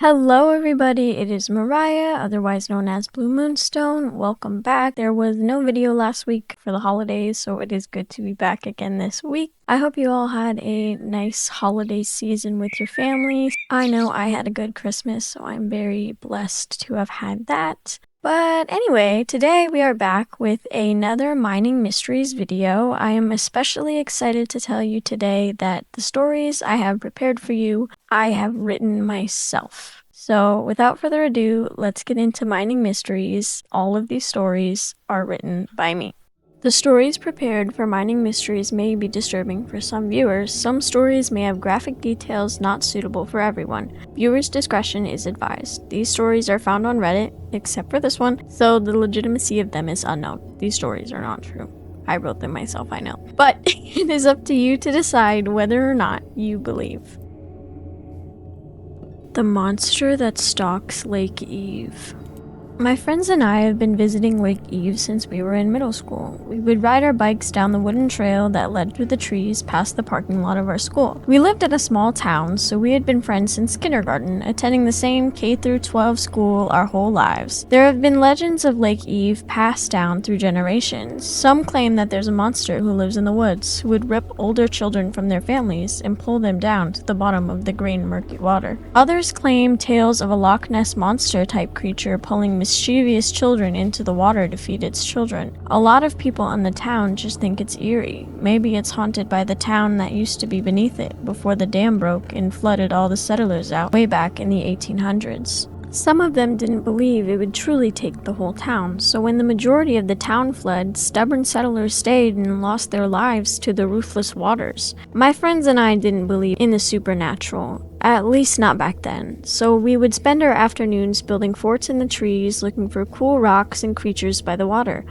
Hello everybody, it is Mariah, otherwise known as Blue Moonstone. Welcome back. There was no video last week for the holidays, so it is good to be back again this week. I hope you all had a nice holiday season with your families. I know I had a good Christmas, so I'm very blessed to have had that. But anyway, today we are back with another Mining Mysteries video. I am especially excited to tell you today that the stories I have prepared for you, I have written myself. So without further ado, let's get into Mining Mysteries. All of these stories are written by me. The stories prepared for Mining Mysteries may be disturbing for some viewers. Some stories may have graphic details not suitable for everyone. Viewers' discretion is advised. These stories are found on Reddit, except for this one, so the legitimacy of them is unknown. These stories are not true. I wrote them myself, I know. But it is up to you to decide whether or not you believe. The monster that stalks Lake Eve. My friends and I have been visiting Lake Eve since we were in middle school. We would ride our bikes down the wooden trail that led through the trees past the parking lot of our school. We lived at a small town, so we had been friends since kindergarten, attending the same K-12 school our whole lives. There have been legends of Lake Eve passed down through generations. Some claim that there's a monster who lives in the woods who would rip older children from their families and pull them down to the bottom of the green murky water. Others claim tales of a Loch Ness monster type creature pulling mischievous children into the water to feed its children. A lot of people in the town just think it's eerie. Maybe it's haunted by the town that used to be beneath it before the dam broke and flooded all the settlers out way back in the 1800s. Some of them didn't believe it would truly take the whole town, so when the majority of the town fled, stubborn settlers stayed and lost their lives to the ruthless waters. My friends and I didn't believe in the supernatural. At least not back then, so we would spend our afternoons building forts in the trees looking for cool rocks and creatures by the water.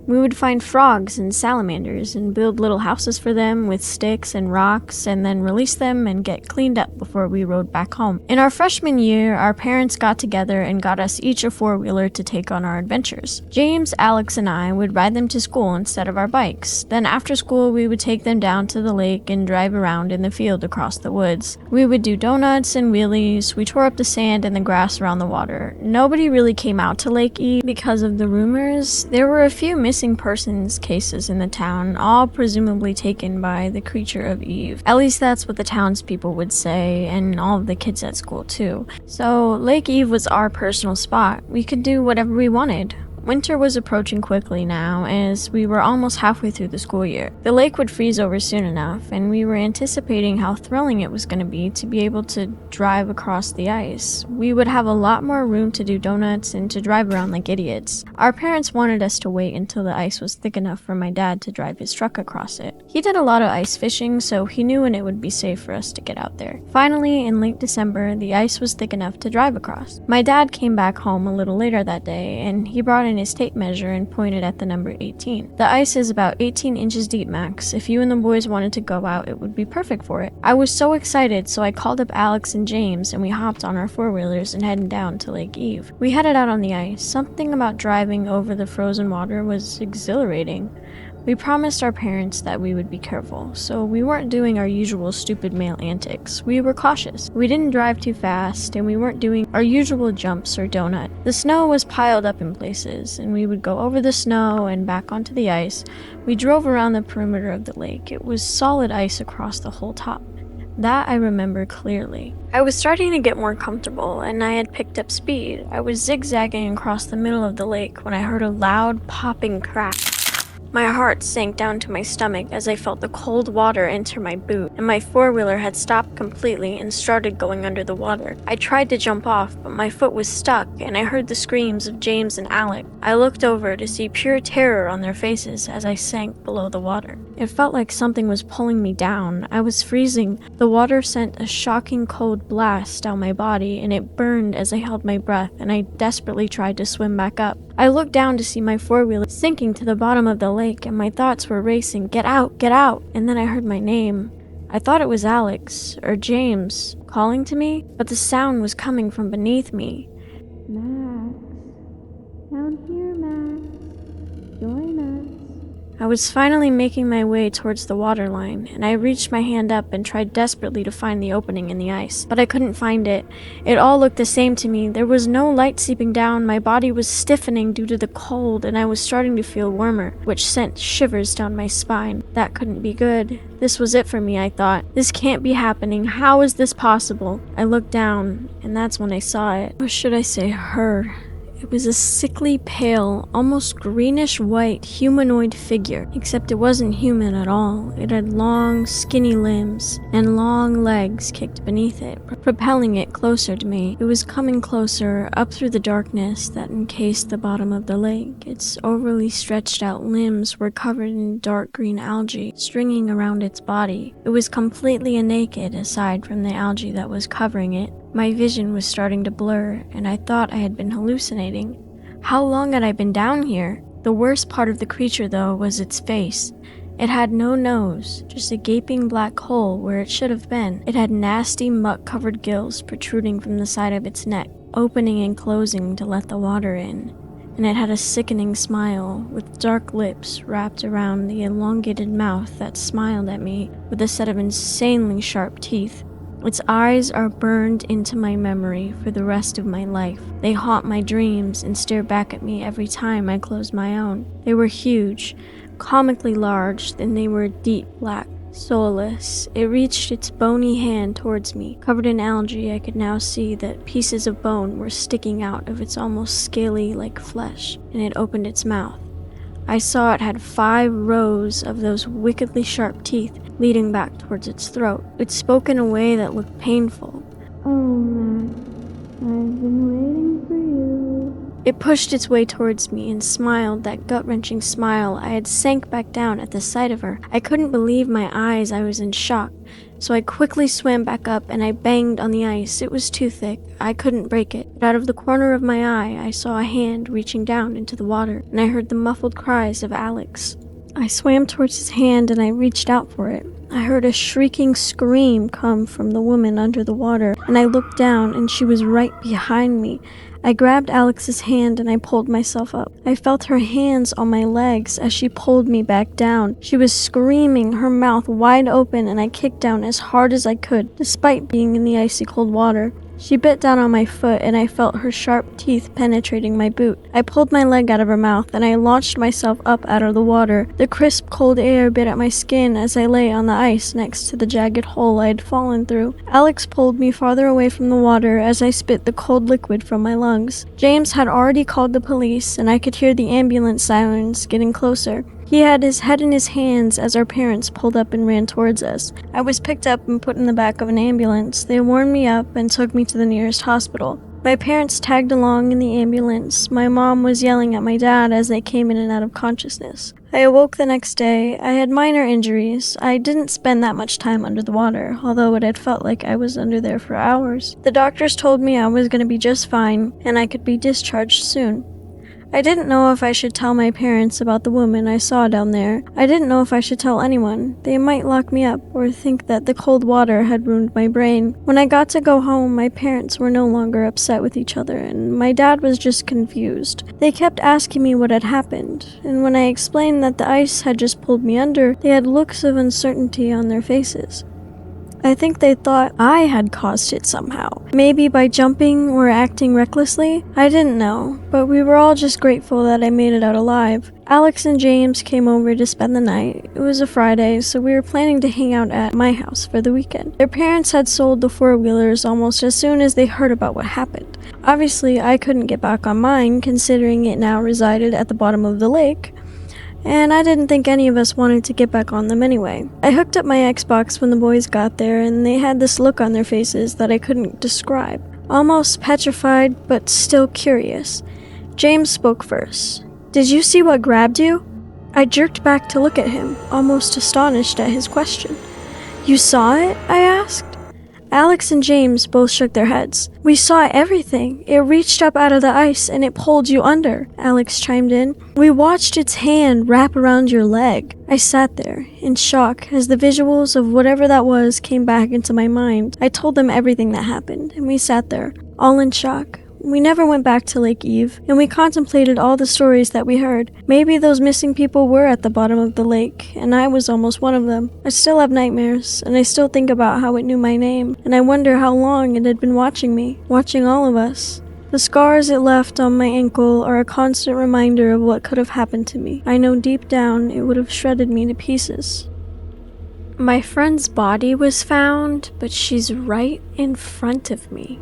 We would find frogs and salamanders and build little houses for them with sticks and rocks and then release them and get cleaned up before we rode back home. In our freshman year, our parents got together and got us each a four-wheeler to take on our adventures. James, Alex, and I would ride them to school instead of our bikes. Then after school, we would take them down to the lake and drive around in the field across the woods. We would do donuts and wheelies. We tore up the sand and the grass around the water. Nobody really came out to Lake Eve because of the rumors. There were a few missing persons cases in the town, all presumably taken by the creature of Eve. At least that's what the townspeople would say, and all of the kids at school too. So Lake Eve was our personal spot. We could do whatever we wanted. Winter was approaching quickly now, as we were almost halfway through the school year. The lake would freeze over soon enough, and we were anticipating how thrilling it was going to be able to drive across the ice. We would have a lot more room to do donuts and to drive around like idiots. Our parents wanted us to wait until the ice was thick enough for my dad to drive his truck across it. He did a lot of ice fishing, so he knew when it would be safe for us to get out there. Finally, in late December, the ice was thick enough to drive across. My dad came back home a little later that day, and he brought in his tape measure and pointed at the number 18. The ice is about 18 inches deep max. If you and the boys wanted to go out, it would be perfect for it. I was so excited, so I called up Alex and James and we hopped on our four-wheelers and headed down to Lake Eve. We headed out on the ice. Something about driving over the frozen water was exhilarating. We promised our parents that we would be careful, so we weren't doing our usual stupid male antics. We were cautious. We didn't drive too fast, and we weren't doing our usual jumps or donut. The snow was piled up in places, and we would go over the snow and back onto the ice. We drove around the perimeter of the lake. It was solid ice across the whole top. That I remember clearly. I was starting to get more comfortable, and I had picked up speed. I was zigzagging across the middle of the lake when I heard a loud popping crack. My heart sank down to my stomach as I felt the cold water enter my boot, and my four-wheeler had stopped completely and started going under the water. I tried to jump off, but my foot was stuck, and I heard the screams of James and Alec. I looked over to see pure terror on their faces as I sank below the water. It felt like something was pulling me down. I was freezing. The water sent a shocking cold blast down my body, and it burned as I held my breath, and I desperately tried to swim back up. I looked down to see my four-wheeler sinking to the bottom of the lake, and my thoughts were racing, "Get out, get out!" And then I heard my name. I thought it was Alex, or James, calling to me, but the sound was coming from beneath me. "Max, down here, Max, join us." I was finally making my way towards the water line, and I reached my hand up and tried desperately to find the opening in the ice, but I couldn't find it. It all looked the same to me. There was no light seeping down, my body was stiffening due to the cold, and I was starting to feel warmer, which sent shivers down my spine. That couldn't be good. This was it for me, I thought. This can't be happening. How is this possible? I looked down, and that's when I saw it. Or should I say her? It was a sickly pale, almost greenish-white humanoid figure, except it wasn't human at all. It had long, skinny limbs and long legs kicked beneath it, propelling it closer to me. It was coming closer, up through the darkness that encased the bottom of the lake. Its overly stretched out limbs were covered in dark green algae, stringing around its body. It was completely naked aside from the algae that was covering it. My vision was starting to blur, and I thought I had been hallucinating. How long had I been down here? The worst part of the creature, though, was its face. It had no nose, just a gaping black hole where it should have been. It had nasty, muck-covered gills protruding from the side of its neck, opening and closing to let the water in. And it had a sickening smile, with dark lips wrapped around the elongated mouth that smiled at me with a set of insanely sharp teeth. Its eyes are burned into my memory for the rest of my life. They haunt my dreams and stare back at me every time I close my own. They were huge, comically large, and they were deep black, soulless. It reached its bony hand towards me. Covered in algae, I could now see that pieces of bone were sticking out of its almost scaly like flesh, and it opened its mouth. I saw it had 5 rows of those wickedly sharp teeth leading back towards its throat. It spoke in a way that looked painful. "Oh, Max, I've been waiting for you." It pushed its way towards me and smiled that gut-wrenching smile. I had sank back down at the sight of her. I couldn't believe my eyes. I was in shock. So I quickly swam back up and I banged on the ice. It was too thick. I couldn't break it. But out of the corner of my eye, I saw a hand reaching down into the water, and I heard the muffled cries of Alex. I swam towards his hand and I reached out for it. I heard a shrieking scream come from the woman under the water, and I looked down and she was right behind me. I grabbed Alex's hand and I pulled myself up. I felt her hands on my legs as she pulled me back down. She was screaming, her mouth wide open, and I kicked down as hard as I could, despite being in the icy cold water. She bit down on my foot and I felt her sharp teeth penetrating my boot. I pulled my leg out of her mouth and I launched myself up out of the water. The crisp, cold air bit at my skin as I lay on the ice next to the jagged hole I had fallen through. Alex pulled me farther away from the water as I spit the cold liquid from my lungs. James had already called the police and I could hear the ambulance sirens getting closer. He had his head in his hands as our parents pulled up and ran towards us. I was picked up and put in the back of an ambulance. They warmed me up and took me to the nearest hospital. My parents tagged along in the ambulance. My mom was yelling at my dad as they came in and out of consciousness. I awoke the next day. I had minor injuries. I didn't spend that much time under the water, although it had felt like I was under there for hours. The doctors told me I was going to be just fine and I could be discharged soon. I didn't know if I should tell my parents about the woman I saw down there. I didn't know if I should tell anyone. They might lock me up or think that the cold water had ruined my brain. When I got to go home, my parents were no longer upset with each other, and my dad was just confused. They kept asking me what had happened, and when I explained that the ice had just pulled me under, they had looks of uncertainty on their faces. I think they thought I had caused it somehow. Maybe by jumping or acting recklessly? I didn't know, but we were all just grateful that I made it out alive. Alex and James came over to spend the night. It was a Friday, so we were planning to hang out at my house for the weekend. Their parents had sold the four-wheelers almost as soon as they heard about what happened. Obviously, I couldn't get back on mine, considering it now resided at the bottom of the lake. And I didn't think any of us wanted to get back on them anyway. I hooked up my Xbox when the boys got there, and they had this look on their faces that I couldn't describe. Almost petrified, but still curious. James spoke first. "Did you see what grabbed you?" I jerked back to look at him, almost astonished at his question. "You saw it?" I asked. Alex and James both shook their heads. "We saw everything. It reached up out of the ice and it pulled you under," Alex chimed in. "We watched its hand wrap around your leg." I sat there, in shock, as the visuals of whatever that was came back into my mind. I told them everything that happened, and we sat there, all in shock, We never went back to Lake Eve, and we contemplated all the stories that we heard. Maybe those missing people were at the bottom of the lake, and I was almost one of them. I still have nightmares, and I still think about how it knew my name, and I wonder how long it had been watching me, watching all of us. The scars it left on my ankle are a constant reminder of what could have happened to me. I know deep down it would have shredded me to pieces. My friend's body was found, but she's right in front of me.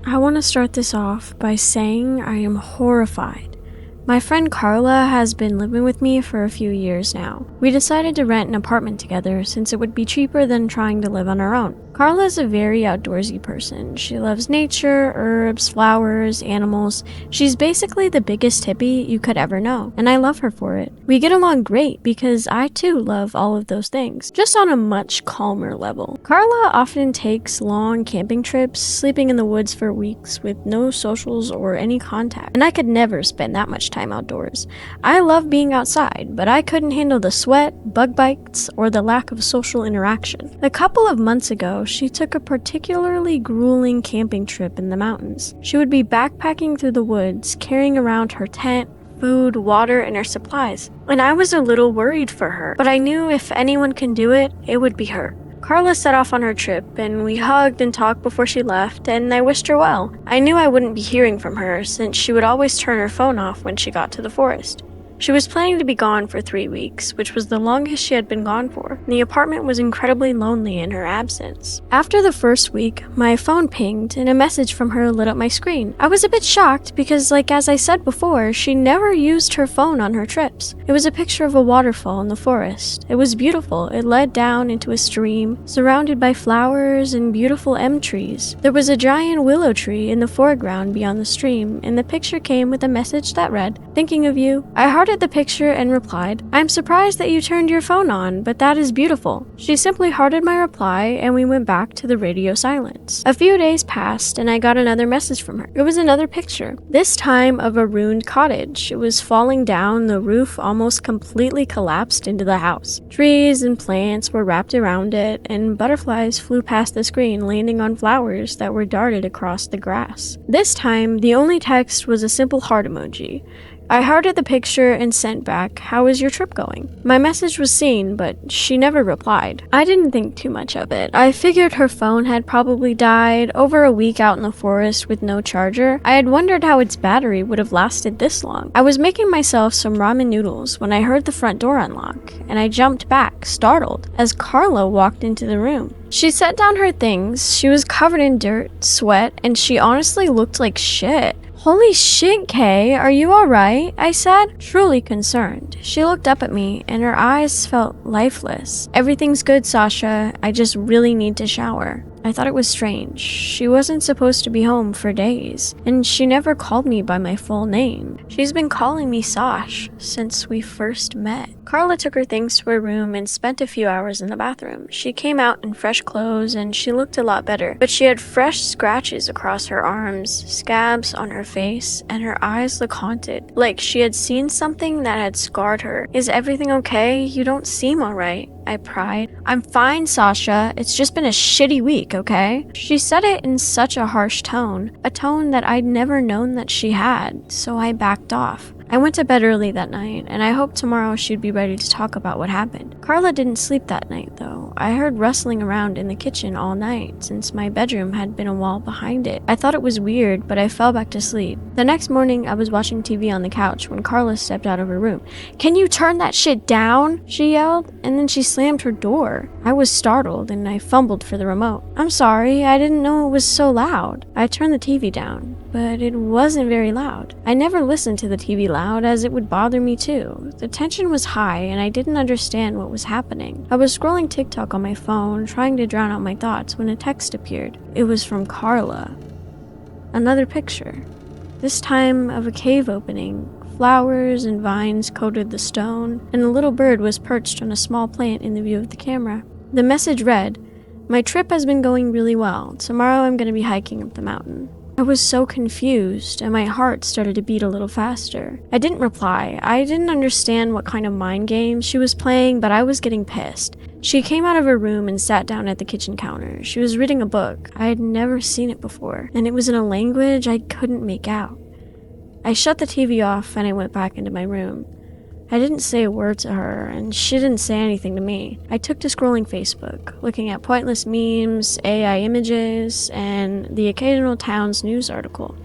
I want to start this off by saying I am horrified. My friend Carla has been living with me for a few years now. We decided to rent an apartment together since it would be cheaper than trying to live on our own. Carla is a very outdoorsy person. She loves nature, herbs, flowers, animals. She's basically the biggest hippie you could ever know, and I love her for it. We get along great because I too love all of those things, just on a much calmer level. Carla often takes long camping trips, sleeping in the woods for weeks with no socials or any contact, and I could never spend that much time outdoors. I love being outside, but I couldn't handle the sweat, bug bites, or the lack of social interaction. A couple of months ago, she took a particularly grueling camping trip in the mountains. She would be backpacking through the woods, carrying around her tent, food, water, and her supplies. And I was a little worried for her, but I knew if anyone can do it, it would be her. Carla set off on her trip, and we hugged and talked before she left, and I wished her well. I knew I wouldn't be hearing from her, since she would always turn her phone off when she got to the forest. She was planning to be gone for 3 weeks, which was the longest she had been gone for. The apartment was incredibly lonely in her absence. After the first week, my phone pinged and a message from her lit up my screen. I was a bit shocked because, as I said before, she never used her phone on her trips. It was a picture of a waterfall in the forest. It was beautiful. It led down into a stream, surrounded by flowers and beautiful elm trees. There was a giant willow tree in the foreground beyond the stream, and the picture came with a message that read, "Thinking of you." I hearted the picture and replied, "I'm surprised that you turned your phone on, but that is beautiful." She simply hearted my reply, and we went back to the radio silence. A few days passed, and I got another message from her. It was another picture, this time of a ruined cottage. It was falling down, the roof almost completely collapsed into the house. Trees and plants were wrapped around it, and butterflies flew past the screen, landing on flowers that were darted across the grass. This time, the only text was a simple heart emoji. I hearted the picture and sent back, "How is your trip going?" My message was seen, but she never replied. I didn't think too much of it. I figured her phone had probably died over a week out in the forest with no charger. I had wondered how its battery would have lasted this long. I was making myself some ramen noodles when I heard the front door unlock, and I jumped back, startled, as Carla walked into the room. She set down her things. She was covered in dirt, sweat, and she honestly looked like shit. "Holy shit, Kay, are you alright?" I said, truly concerned. She looked up at me, and her eyes felt lifeless. "Everything's good, Sasha. I just really need to shower." I thought it was strange. She wasn't supposed to be home for days, and she never called me by my full name. She's been calling me Sash since we first met. Carla took her things to her room and spent a few hours in the bathroom. She came out in fresh clothes and she looked a lot better, but she had fresh scratches across her arms, scabs on her face, and her eyes looked haunted, like she had seen something that had scarred her. "Is everything okay? You don't seem alright," I pried. "I'm fine, Sasha. It's just been a shitty week, okay?" She said it in such a harsh tone, a tone that I'd never known that she had, so I backed off. I went to bed early that night, and I hoped tomorrow she'd be ready to talk about what happened. Carla didn't sleep that night, though. I heard rustling around in the kitchen all night, since my bedroom had been a wall behind it. I thought it was weird, but I fell back to sleep. The next morning, I was watching TV on the couch when Carla stepped out of her room. "Can you turn that shit down?" she yelled, and then she slammed her door. I was startled, and I fumbled for the remote. "I'm sorry, I didn't know it was so loud." I turned the TV down, but it wasn't very loud. I never listened to the TV loud, as it would bother me too. The tension was high, and I didn't understand what was happening. I was scrolling TikTok on my phone, trying to drown out my thoughts, when a text appeared. It was from Carla. Another picture, this time of a cave opening. Flowers and vines coated the stone, and a little bird was perched on a small plant in the view of the camera. The message read, "My trip has been going really well. Tomorrow I'm going to be hiking up the mountain." I was so confused, and my heart started to beat a little faster. I didn't reply. I didn't understand what kind of mind game she was playing, but I was getting pissed. She came out of her room and sat down at the kitchen counter. She was reading a book. I had never seen it before, and it was in a language I couldn't make out. I shut the TV off and I went back into my room. I didn't say a word to her, and she didn't say anything to me. I took to scrolling Facebook, looking at pointless memes, AI images, and the occasional town's news article.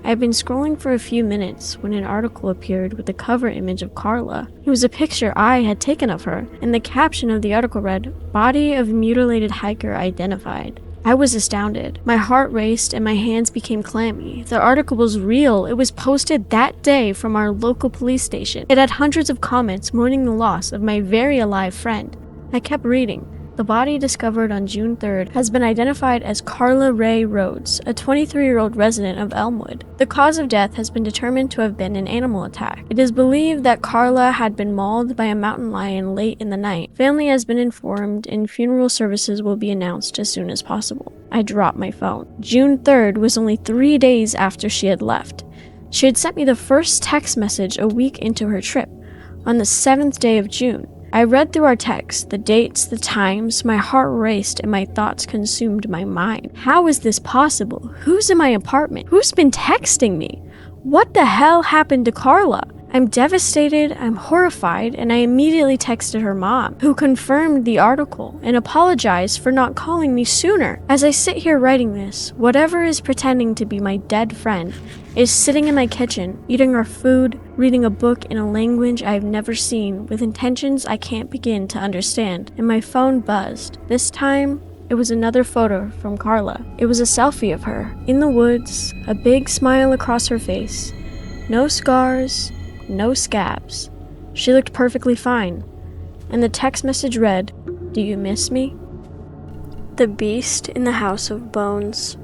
I'd been scrolling for a few minutes when an article appeared with the cover image of Carla. It was a picture I had taken of her, and the caption of the article read, "Body of mutilated hiker identified." I was astounded. My heart raced and my hands became clammy. The article was real. It was posted that day from our local police station. It had hundreds of comments mourning the loss of my very alive friend. I kept reading. The body discovered on June 3rd has been identified as Carla Ray Rhodes, a 23-year-old resident of Elmwood. The cause of death has been determined to have been an animal attack. It is believed that Carla had been mauled by a mountain lion late in the night. Family has been informed and funeral services will be announced as soon as possible. I dropped my phone. June 3rd was only 3 days after she had left. She had sent me the first text message a week into her trip, on the 7th day of June. I read through our text, the dates, the times, my heart raced and my thoughts consumed my mind. How is this possible? Who's in my apartment? Who's been texting me? What the hell happened to Carla? I'm devastated, I'm horrified, and I immediately texted her mom, who confirmed the article and apologized for not calling me sooner. As I sit here writing this, whatever is pretending to be my dead friend is sitting in my kitchen, eating our food, reading a book in a language I've never seen, with intentions I can't begin to understand, and my phone buzzed. This time, it was another photo from Carla. It was a selfie of her, in the woods, a big smile across her face. No scars, no scabs. She looked perfectly fine. And the text message read, "Do you miss me?" The beast in the house of bones.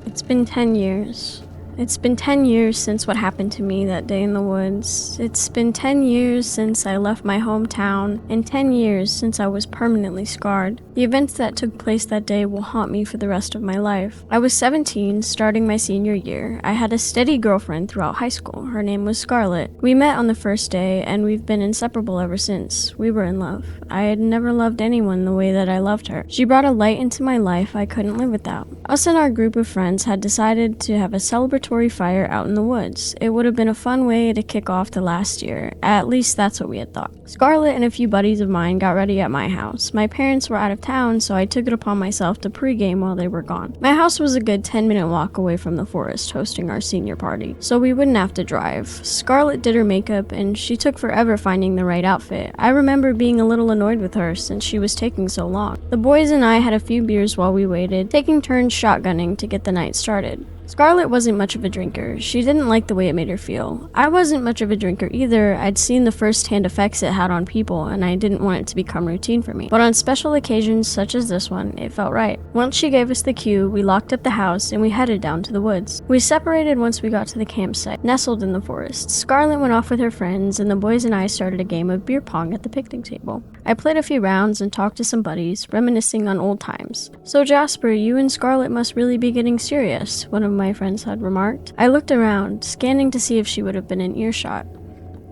It's been 10 years. It's been 10 years since what happened to me that day in the woods. It's been 10 years since I left my hometown, and 10 years since I was permanently scarred. The events that took place that day will haunt me for the rest of my life. I was 17, starting my senior year. I had a steady girlfriend throughout high school. Her name was Scarlett. We met on the first day, and we've been inseparable ever since. We were in love. I had never loved anyone the way that I loved her. She brought a light into my life I couldn't live without. Us and our group of friends had decided to have a celebratory fire out in the woods. It would have been a fun way to kick off the last year. At least that's what we had thought. Scarlett and a few buddies of mine got ready at my house. My parents were out of town, so I took it upon myself to pregame while they were gone. My house was a good 10-minute walk away from the forest hosting our senior party, so we wouldn't have to drive. Scarlett did her makeup, and she took forever finding the right outfit. I remember being a little annoyed with her since she was taking so long. The boys and I had a few beers while we waited, taking turns shotgunning to get the night started. Scarlett wasn't much of a drinker. She didn't like the way it made her feel. I wasn't much of a drinker either. I'd seen the first-hand effects it had on people, and I didn't want it to become routine for me. But on special occasions such as this one, it felt right. Once she gave us the cue, we locked up the house and we headed down to the woods. We separated once we got to the campsite, nestled in the forest. Scarlett went off with her friends, and the boys and I started a game of beer pong at the picnic table. I played a few rounds and talked to some buddies, reminiscing on old times. "So Jasper, you and Scarlett must really be getting serious," one of my friends had remarked. I looked around, scanning to see if she would have been in earshot.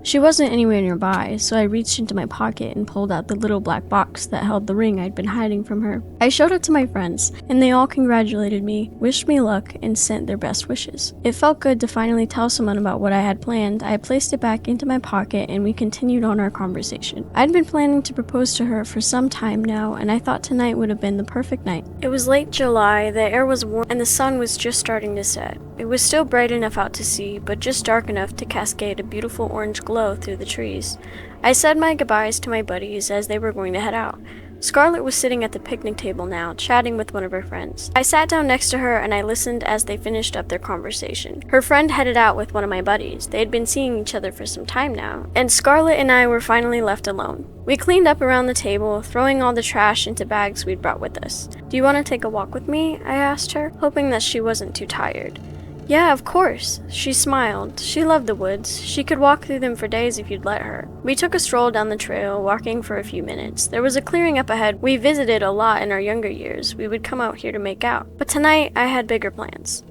She wasn't anywhere nearby, so I reached into my pocket and pulled out the little black box that held the ring I'd been hiding from her. I showed it to my friends, and they all congratulated me, wished me luck, and sent their best wishes. It felt good to finally tell someone about what I had planned. I placed it back into my pocket, and we continued on our conversation. I'd been planning to propose to her for some time now, and I thought tonight would have been the perfect night. It was late July, the air was warm, and the sun was just starting to set. It was still bright enough out to see, but just dark enough to cascade a beautiful orange glow through the trees. I said my goodbyes to my buddies as they were going to head out. Scarlett was sitting at the picnic table now, chatting with one of her friends. I sat down next to her and I listened as they finished up their conversation. Her friend headed out with one of my buddies. They had been seeing each other for some time now, and Scarlett and I were finally left alone. We cleaned up around the table, throwing all the trash into bags we'd brought with us. "Do you want to take a walk with me?" I asked her, hoping that she wasn't too tired. "Yeah, of course." She smiled. She loved the woods. She could walk through them for days if you'd let her. We took a stroll down the trail, walking for a few minutes. There was a clearing up ahead we visited a lot in our younger years. We would come out here to make out. But tonight, I had bigger plans.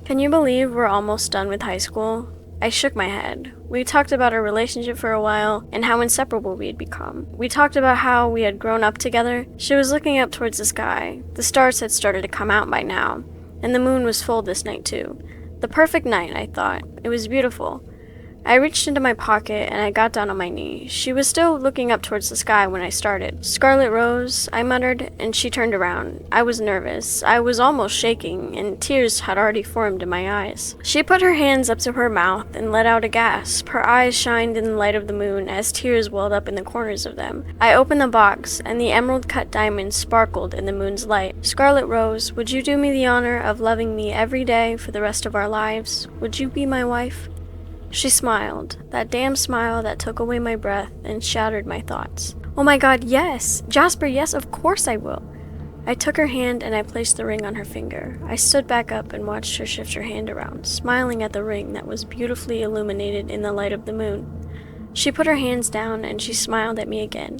Can you believe we're almost done with high school? I shook my head. We talked about our relationship for a while and how inseparable we had become. We talked about how we had grown up together. She was looking up towards the sky. The stars had started to come out by now, and the moon was full this night too. The perfect night, I thought. It was beautiful. I reached into my pocket and I got down on my knee. She was still looking up towards the sky when I started. "Scarlet Rose," I muttered, and she turned around. I was nervous. I was almost shaking, and tears had already formed in my eyes. She put her hands up to her mouth and let out a gasp. Her eyes shined in the light of the moon as tears welled up in the corners of them. I opened the box, and the emerald-cut diamonds sparkled in the moon's light. "Scarlet Rose, would you do me the honor of loving me every day for the rest of our lives? Would you be my wife?" She smiled, that damn smile that took away my breath and shattered my thoughts. "Oh my god, yes! Jasper, yes, of course I will!" I took her hand and I placed the ring on her finger. I stood back up and watched her shift her hand around, smiling at the ring that was beautifully illuminated in the light of the moon. She put her hands down and she smiled at me again.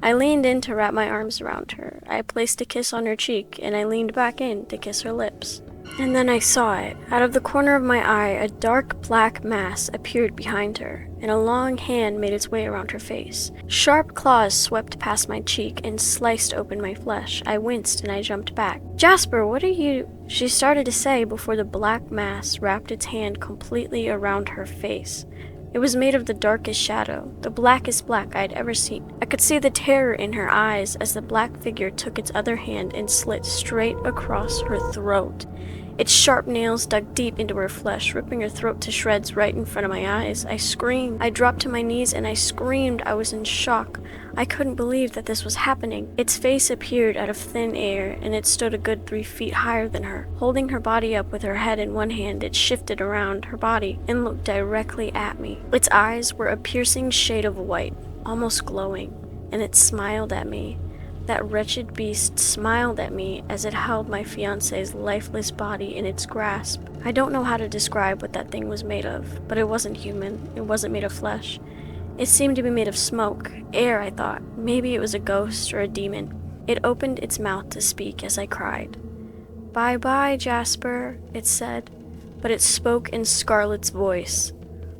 I leaned in to wrap my arms around her. I placed a kiss on her cheek and I leaned back in to kiss her lips. And then I saw it. Out of the corner of my eye, a dark black mass appeared behind her, and a long hand made its way around her face. Sharp claws swept past my cheek and sliced open my flesh. I winced and I jumped back. "Jasper, what are you—" she started to say before the black mass wrapped its hand completely around her face. It was made of the darkest shadow, the blackest black I had ever seen. I could see the terror in her eyes as the black figure took its other hand and slit straight across her throat. Its sharp nails dug deep into her flesh, ripping her throat to shreds right in front of my eyes. I screamed. I dropped to my knees and I screamed. I was in shock. I couldn't believe that this was happening. Its face appeared out of thin air, and it stood a good 3 feet higher than her. Holding her body up with her head in one hand, it shifted around her body and looked directly at me. Its eyes were a piercing shade of white, almost glowing, and it smiled at me. That wretched beast smiled at me as it held my fiancé's lifeless body in its grasp. I don't know how to describe what that thing was made of, but it wasn't human. It wasn't made of flesh. It seemed to be made of smoke, air, I thought. Maybe it was a ghost or a demon. It opened its mouth to speak as I cried. "Bye-bye, Jasper," it said, but it spoke in Scarlet's voice.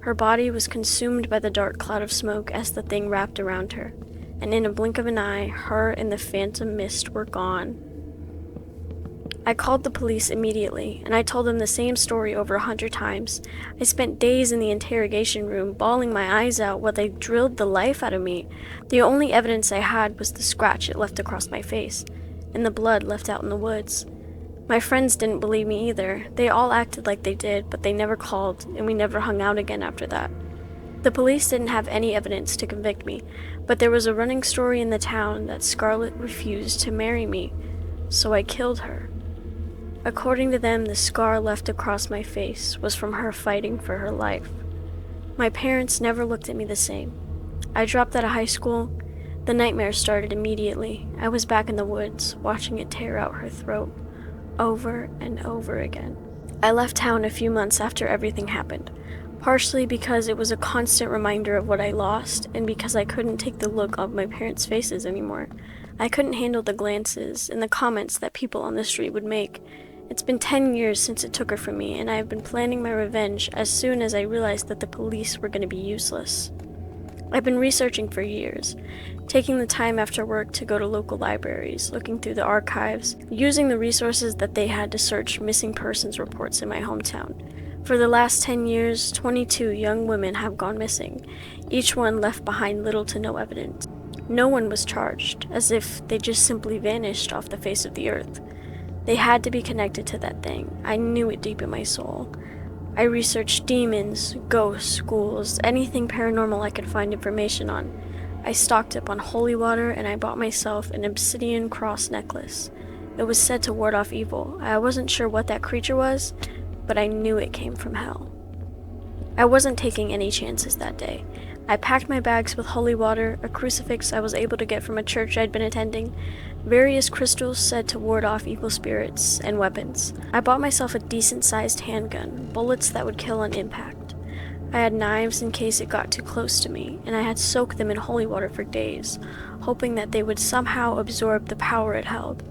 Her body was consumed by the dark cloud of smoke as the thing wrapped around her. And in a blink of an eye, her and the phantom mist were gone. I called the police immediately, and I told them the same story over 100 times. I spent days in the interrogation room, bawling my eyes out while they drilled the life out of me. The only evidence I had was the scratch it left across my face, and the blood left out in the woods. My friends didn't believe me either. They all acted like they did, but they never called, and we never hung out again after that. The police didn't have any evidence to convict me, but there was a running story in the town that Scarlet refused to marry me, so I killed her. According to them, the scar left across my face was from her fighting for her life. My parents never looked at me the same. I dropped out of high school. The nightmare started immediately. I was back in the woods, watching it tear out her throat, over and over again. I left town a few months after everything happened. Partially because it was a constant reminder of what I lost, and because I couldn't take the look of my parents' faces anymore. I couldn't handle the glances and the comments that people on the street would make. It's been 10 years since it took her from me, and I have been planning my revenge as soon as I realized that the police were going to be useless. I've been researching for years, taking the time after work to go to local libraries, looking through the archives, using the resources that they had to search missing persons reports in my hometown. For the last 10 years, 22 young women have gone missing, each one left behind little to no evidence. No one was charged, as if they just simply vanished off the face of the earth. They had to be connected to that thing. I knew it deep in my soul. I researched demons, ghosts, ghouls, anything paranormal I could find information on. I stocked up on holy water and I bought myself an obsidian cross necklace. It was said to ward off evil. I wasn't sure what that creature was, but I knew it came from hell. I wasn't taking any chances that day. I packed my bags with holy water, a crucifix I was able to get from a church I'd been attending, various crystals said to ward off evil spirits, and weapons. I bought myself a decent-sized handgun, bullets that would kill on impact. I had knives in case it got too close to me, and I had soaked them in holy water for days, hoping that they would somehow absorb the power it held.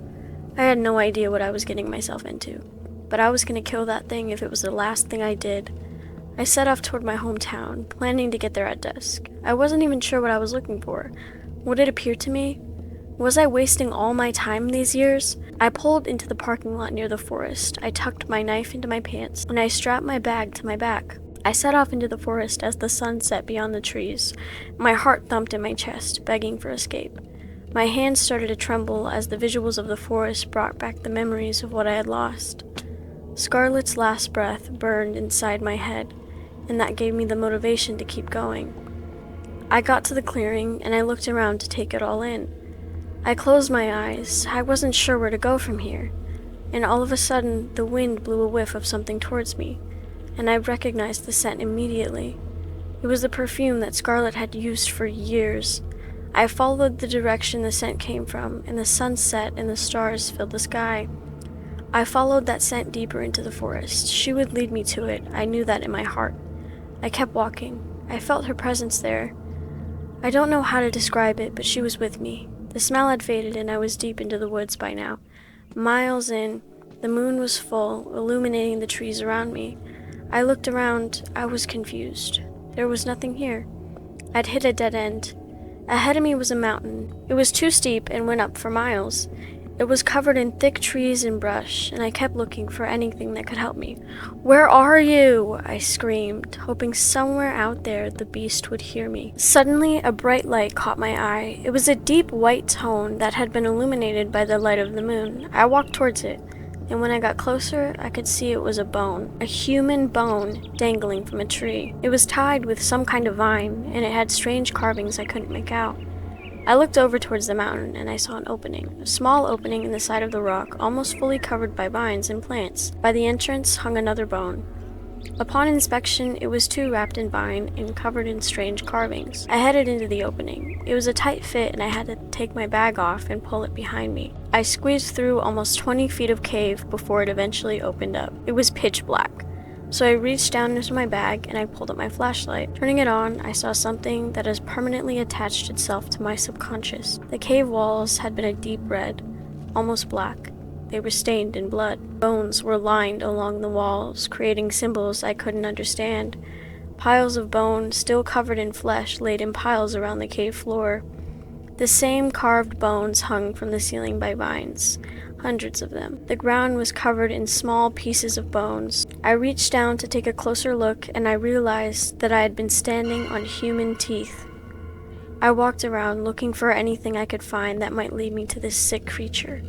I had no idea what I was getting myself into. But I was going to kill that thing if it was the last thing I did. I set off toward my hometown, planning to get there at dusk. I wasn't even sure what I was looking for. Would it appear to me? Was I wasting all my time these years? I pulled into the parking lot near the forest. I tucked my knife into my pants, and I strapped my bag to my back. I set off into the forest as the sun set beyond the trees. My heart thumped in my chest, begging for escape. My hands started to tremble as the visuals of the forest brought back the memories of what I had lost. Scarlett's last breath burned inside my head, and that gave me the motivation to keep going. I got to the clearing, and I looked around to take it all in. I closed my eyes. I wasn't sure where to go from here, and all of a sudden, the wind blew a whiff of something towards me, and I recognized the scent immediately. It was the perfume that Scarlett had used for years. I followed the direction the scent came from, and the sun set and the stars filled the sky. I followed that scent deeper into the forest. She would lead me to it. I knew that in my heart. I kept walking. I felt her presence there. I don't know how to describe it, but she was with me. The smell had faded, and I was deep into the woods by now. Miles in, the moon was full, illuminating the trees around me. I looked around. I was confused. There was nothing here. I'd hit a dead end. Ahead of me was a mountain. It was too steep and went up for miles. It was covered in thick trees and brush, and I kept looking for anything that could help me. "Where are you?" I screamed, hoping somewhere out there the beast would hear me. Suddenly, a bright light caught my eye. It was a deep white tone that had been illuminated by the light of the moon. I walked towards it, and when I got closer, I could see it was a bone, a human bone dangling from a tree. It was tied with some kind of vine, and it had strange carvings I couldn't make out. I looked over towards the mountain, and I saw an opening, a small opening in the side of the rock, almost fully covered by vines and plants. By the entrance hung another bone. Upon inspection, it was too wrapped in vine and covered in strange carvings. I headed into the opening. It was a tight fit, and I had to take my bag off and pull it behind me. I squeezed through almost 20 feet of cave before it eventually opened up. It was pitch black. So I reached down into my bag and I pulled up my flashlight. Turning it on, I saw something that has permanently attached itself to my subconscious. The cave walls had been a deep red, almost black. They were stained in blood. Bones were lined along the walls, creating symbols I couldn't understand. Piles of bone, still covered in flesh, laid in piles around the cave floor. The same carved bones hung from the ceiling by vines. Hundreds of them. The ground was covered in small pieces of bones. I reached down to take a closer look, and I realized that I had been standing on human teeth. I walked around looking for anything I could find that might lead me to this sick creature.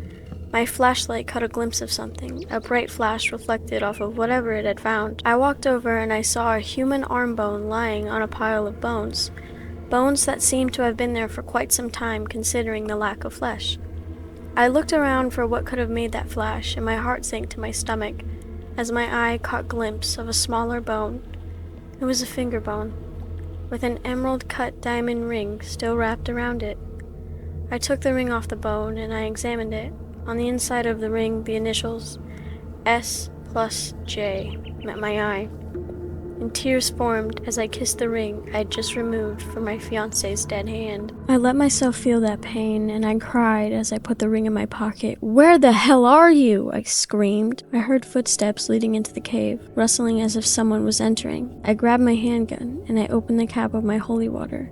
My flashlight caught a glimpse of something. A bright flash reflected off of whatever it had found. I walked over and I saw a human arm bone lying on a pile of bones. Bones that seemed to have been there for quite some time, considering the lack of flesh. I looked around for what could have made that flash, and my heart sank to my stomach as my eye caught a glimpse of a smaller bone. It was a finger bone, with an emerald-cut diamond ring still wrapped around it. I took the ring off the bone and I examined it. On the inside of the ring, the initials S+J met my eye, and tears formed as I kissed the ring I'd just removed from my fiancé's dead hand. I let myself feel that pain, and I cried as I put the ring in my pocket. "Where the hell are you?" I screamed. I heard footsteps leading into the cave, rustling as if someone was entering. I grabbed my handgun, and I opened the cap of my holy water.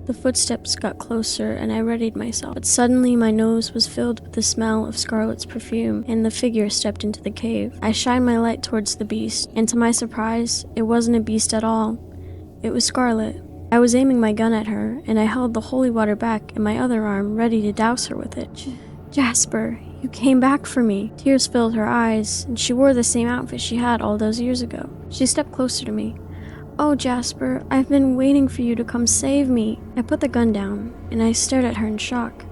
The footsteps got closer, and I readied myself, but suddenly my nose was filled with the smell of Scarlett's perfume, and the figure stepped into the cave. I shined my light towards the beast, and to my surprise, it wasn't a beast at all. It was Scarlett. I was aiming my gun at her, and I held the holy water back in my other arm, ready to douse her with it. Jasper, you came back for me." Tears filled her eyes, and she wore the same outfit she had all those years ago. She stepped closer to me. "Oh, Jasper, I've been waiting for you to come save me." I put the gun down, and I stared at her in shock.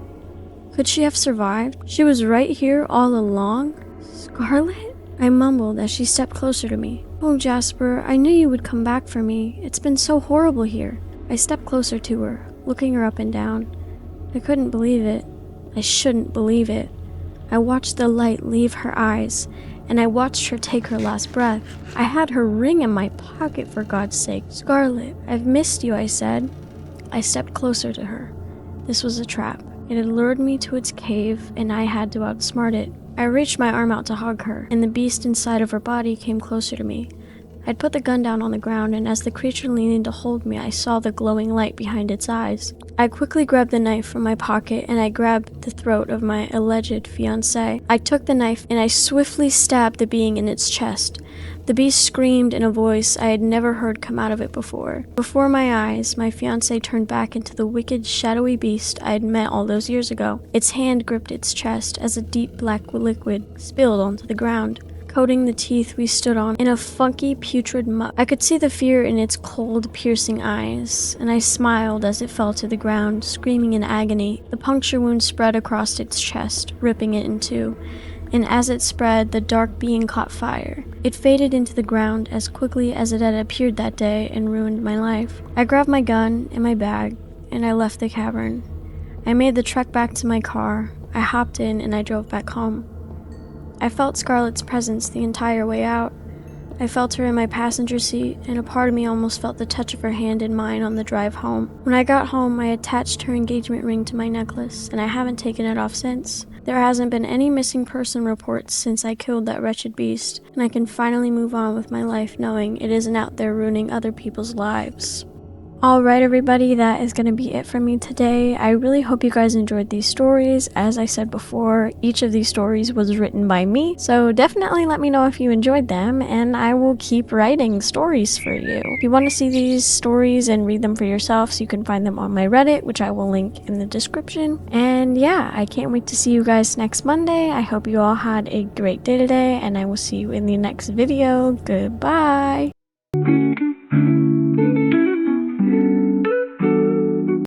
Could she have survived? She was right here all along? Scarlett? I mumbled as she stepped closer to me. "Oh, Jasper, I knew you would come back for me. It's been so horrible here." I stepped closer to her, looking her up and down. I couldn't believe it. I shouldn't believe it. I watched the light leave her eyes, and I watched her take her last breath. I had her ring in my pocket, for God's sake. "Scarlett, I've missed you," I said. I stepped closer to her. This was a trap. It had lured me to its cave, and I had to outsmart it. I reached my arm out to hug her, and the beast inside of her body came closer to me. I'd put the gun down on the ground, and as the creature leaned in to hold me, I saw the glowing light behind its eyes. I quickly grabbed the knife from my pocket, and I grabbed the throat of my alleged fiancé. I took the knife, and I swiftly stabbed the being in its chest. The beast screamed in a voice I had never heard come out of it before. Before my eyes, my fiancé turned back into the wicked, shadowy beast I had met all those years ago. Its hand gripped its chest as a deep black liquid spilled onto the ground, coating the teeth we stood on in a funky, putrid muck. I could see the fear in its cold, piercing eyes, and I smiled as it fell to the ground, screaming in agony. The puncture wound spread across its chest, ripping it in two, and as it spread, the dark being caught fire. It faded into the ground as quickly as it had appeared that day and ruined my life. I grabbed my gun and my bag, and I left the cavern. I made the trek back to my car. I hopped in and I drove back home. I felt Scarlett's presence the entire way out. I felt her in my passenger seat, and a part of me almost felt the touch of her hand in mine on the drive home. When I got home, I attached her engagement ring to my necklace, and I haven't taken it off since. There hasn't been any missing person reports since I killed that wretched beast, and I can finally move on with my life knowing it isn't out there ruining other people's lives. Alright everybody, that is going to be it from me today. I really hope you guys enjoyed these stories. As I said before, each of these stories was written by me, so definitely let me know if you enjoyed them, and I will keep writing stories for you. If you want to see these stories and read them for yourself, you can find them on my Reddit, which I will link in the description. And yeah, I can't wait to see you guys next Monday. I hope you all had a great day today, and I will see you in the next video. Goodbye!